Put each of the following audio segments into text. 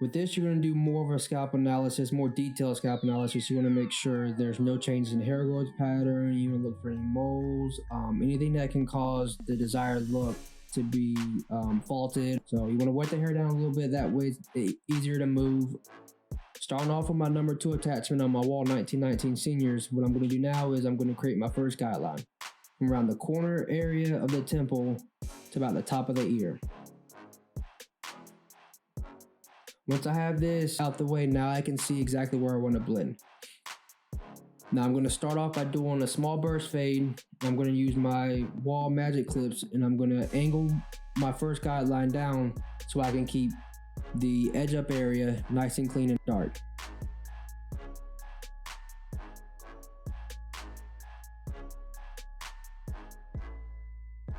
With this, you're going to do more of a scalp analysis, more detailed scalp analysis. You want to make sure there's no changes in hair growth pattern. You want to look for any moles, anything that can cause the desired look to be faulted. So you want to wet the hair down a little bit. That way it's easier to move. Starting off with my number 2 attachment on my wall 1919 seniors, what I'm going to do now is I'm going to create my first guideline from around the corner area of the temple to about the top of the ear. Once I have this out the way, now I can see exactly where I want to blend. Now I'm going to start off by doing a small burst fade. I'm going to use my wall magic clips and I'm going to angle my first guideline down so I can keep the edge up area nice and clean and dark.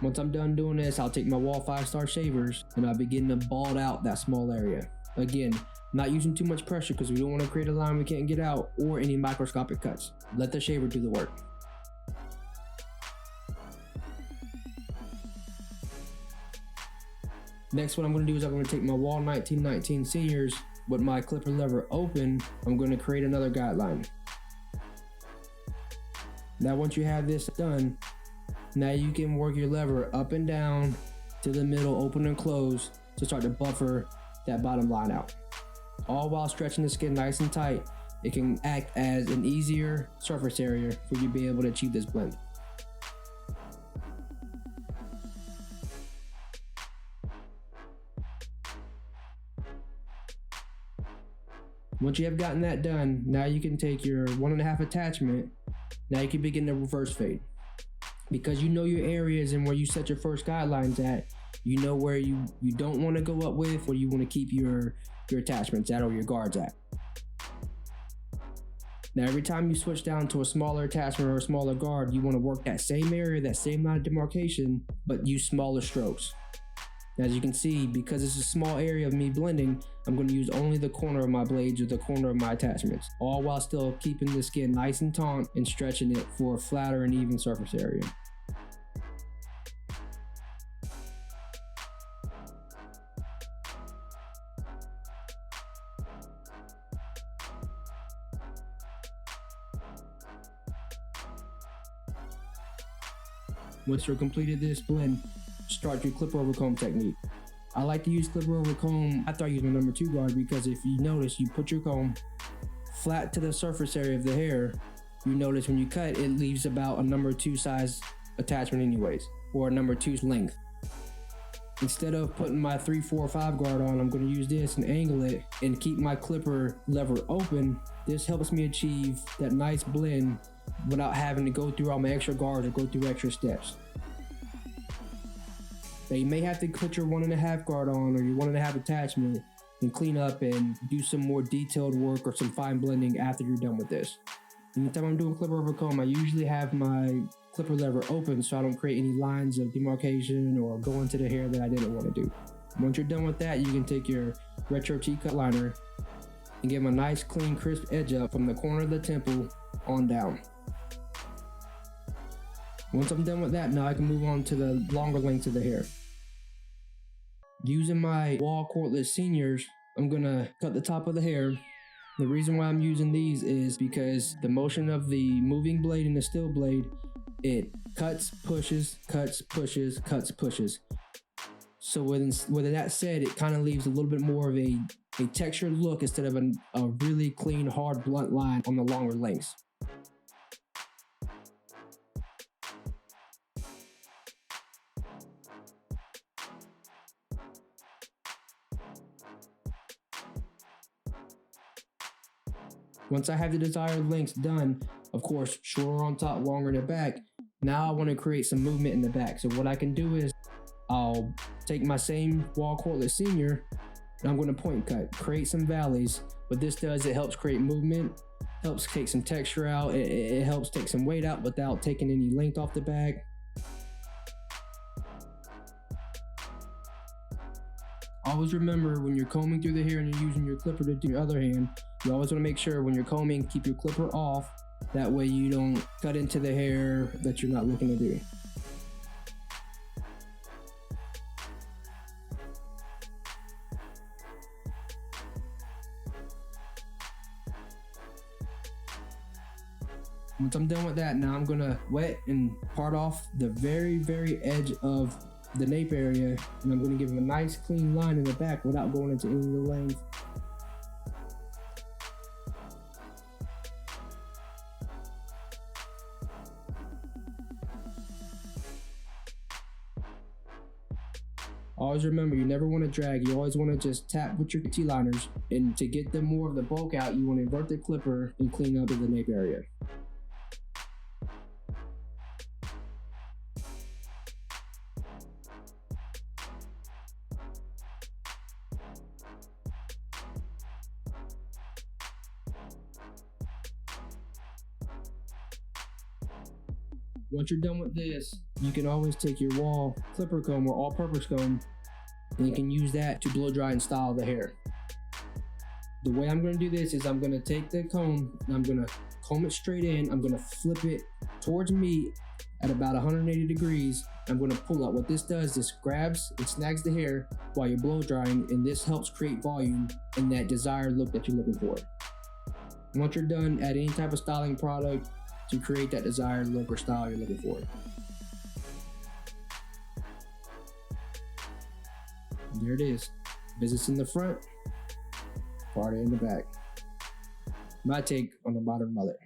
Once I'm done doing this, I'll take my wall 5-star shavers and I'll begin to bald out that small area. Again, not using too much pressure because we don't want to create a line we can't get out or any microscopic cuts. Let the shaver do the work. Next, what I'm going to do is I'm going to take my wall 1919 seniors with my clipper lever open. I'm going to create another guideline. Now once you have this done, now you can work your lever up and down to the middle, open and close to start to buffer that bottom line out. All while stretching the skin nice and tight, it can act as an easier surface area for you to be able to achieve this blend. Once you have gotten that done, now you can take your 1.5 attachment. Now you can begin the reverse fade. Because you know your areas and where you set your first guidelines at, you know where you don't want to go up with, or you want to keep your attachments at or your guards at. Now every time you switch down to a smaller attachment or a smaller guard, you want to work that same area, that same line of demarcation, but use smaller strokes. As you can see, because it's a small area of me blending, I'm going to use only the corner of my blades or the corner of my attachments, all while still keeping the skin nice and taut and stretching it for a flatter and even surface area. Once you're completed this blend, start your clipper over comb technique. I like to use clipper over comb after I use my number 2 guard because if you notice, you put your comb flat to the surface area of the hair. You notice when you cut, it leaves about a number 2 size attachment anyways, or a number 2's length. Instead of putting my 3, 4, 5 guard on, I'm going to use this and angle it and keep my clipper lever open. This helps me achieve that nice blend without having to go through all my extra guards or go through extra steps. Now you may have to put your 1.5 guard on or your 1.5 attachment and clean up and do some more detailed work or some fine blending after you're done with this. Anytime I'm doing clipper over comb, I usually have my clipper lever open so I don't create any lines of demarcation or go into the hair that I didn't want to do. Once you're done with that, you can take your retro T-cut liner and give them a nice clean crisp edge up from the corner of the temple on down. Once I'm done with that, now I can move on to the longer lengths of the hair. Using my wall cordless seniors, I'm gonna cut the top of the hair. The reason why I'm using these is because the motion of the moving blade and the steel blade, it cuts, pushes, cuts, pushes, cuts, pushes. So with that said, it kind of leaves a little bit more of a textured look instead of a really clean, hard, blunt line on the longer lengths. Once I have the desired lengths done, of course, shorter on top, longer in the back, now I want to create some movement in the back. So what I can do is I'll take my same wall cordless senior and I'm going to point cut, create some valleys. What this does, it helps create movement, helps take some texture out, it helps take some weight out without taking any length off the back. Always remember when you're combing through the hair and you're using your clipper to do your other hand, you always want to make sure when you're combing, keep your clipper off. That way you don't cut into the hair that you're not looking to do. Once I'm done with that, now I'm gonna wet and part off the very edge of the nape area, and I'm gonna give him a nice clean line in the back without going into any of the length. Always remember, you never want to drag. You always want to just tap with your T-liners, and to get them more of the bulk out, you want to invert the clipper and clean up the nape area. Once you're done with this, you can always take your wall clipper comb or all-purpose comb, and you can use that to blow dry and style the hair. The way I'm going to do this is I'm going to take the comb and I'm going to comb it straight in. I'm going to flip it towards me at about 180 degrees. I'm going to pull out. What this does, this grabs and snags the hair while you're blow drying, and this helps create volume and that desired look that you're looking for. Once you're done, add any type of styling product to create that desired look or style you're looking for. There it is. Business in the front, party in the back. My take on the modern mullet.